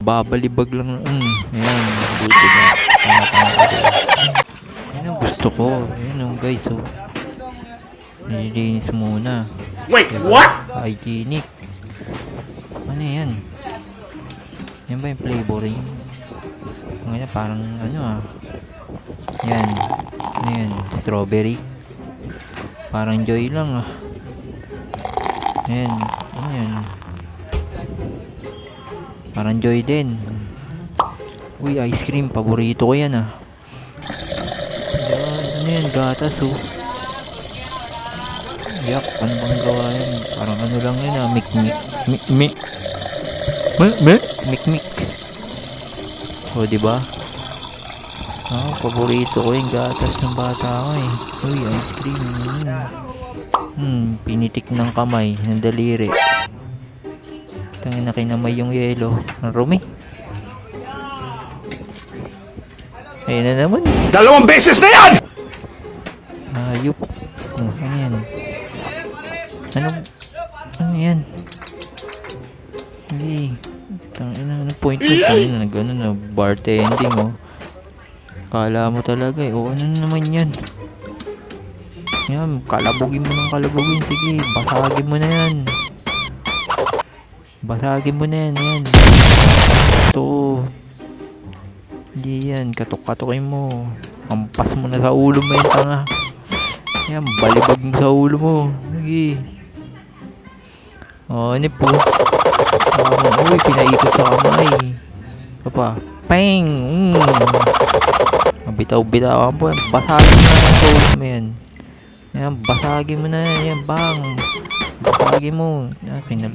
Babalibag lang. Ayan, buti na. Yan ang gusto ko. Ayan o guys, oh. Nililinis muna. Wait, diba? what? Hygienic. Ano yan? Yan ba yung flavoring? Ngayon parang ano ah. Yan. Ano yan? Strawberry. Parang Joy lang ah. Ayan. Ano yan? Parang Joy din. Uy, ice cream. Paborito ko yan ah. Yan. Ano yan? Gatas oh. Yak. Ano bang gawa yan? Parang ano lang yan ah. Mikmik. Mikmik. O diba? Ah, paborito ko yung gatas ng bata ko eh. Uy, ice cream. Pinitik ng kamay. Ng daliri. Tangin na kinamay yung yelo. Ang rumi. Ayun na naman. 2 beses na yan! Ayup. Ano yan? Ano yan? Hey. Tangin na. Anong point mo? Tangin na. Gano'n na. Bartending oh. Kala mo talaga eh. O ano naman yan? Yan. Kalabugin mo ng kalabugin. Sige. Basagin mo na yan. Basagin mo na yan. Yan. Ito. Hindi yan. Katok-katokin mo. Ampas mo na sa ulo mo yung tanga. Yan. Balibag mo sa ulo mo. Sige. O, ano po? Uy, pinaikot sa kamay. Ito pa. Pang! Bitaw-bitaw po. Basagin mo na sa ulo mo yan. Yan. Basagin mo na yan. Yan. Bang! Basagin mo. Yan.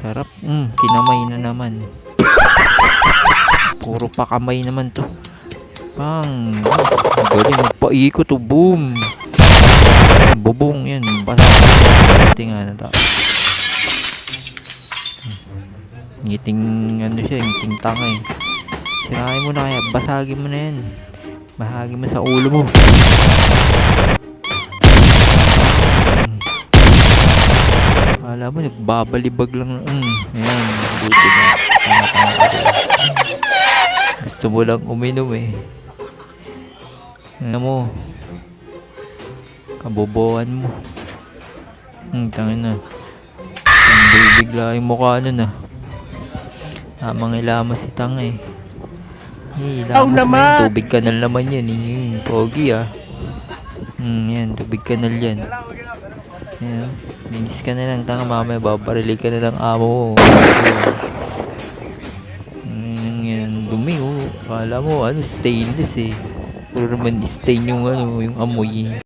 Sarap. Kinamay na naman. Puro pa kamay naman to. Bang! Galing. Magpaikot to. Boom! Bubong yan. Basagin nga na tao. Ngiting ano siya. Ngiting tanga eh. Sirahin mo na kaya. Basagin mo na yan. Bahagi mo sa ulo mo. Alam mo, nagbabalibag lang. Ayan, buti na. Gusto mo lang uminom eh. Ano mo? Kabobohan mo. Tangin na. Bigla yung mukha nun ah. Tamang ilamas si tanga eh. Ilamas naman. Tubig kanal naman yan eh. Pogi ah. Yan, tubig kanal yan. Yan. Linis ka na lang, tanga mamaya babarili ka na ng amo mo. Yan, dumi oh. Kala mo ano, stainless eh. Puro naman stain yung ano, yung amoy eh.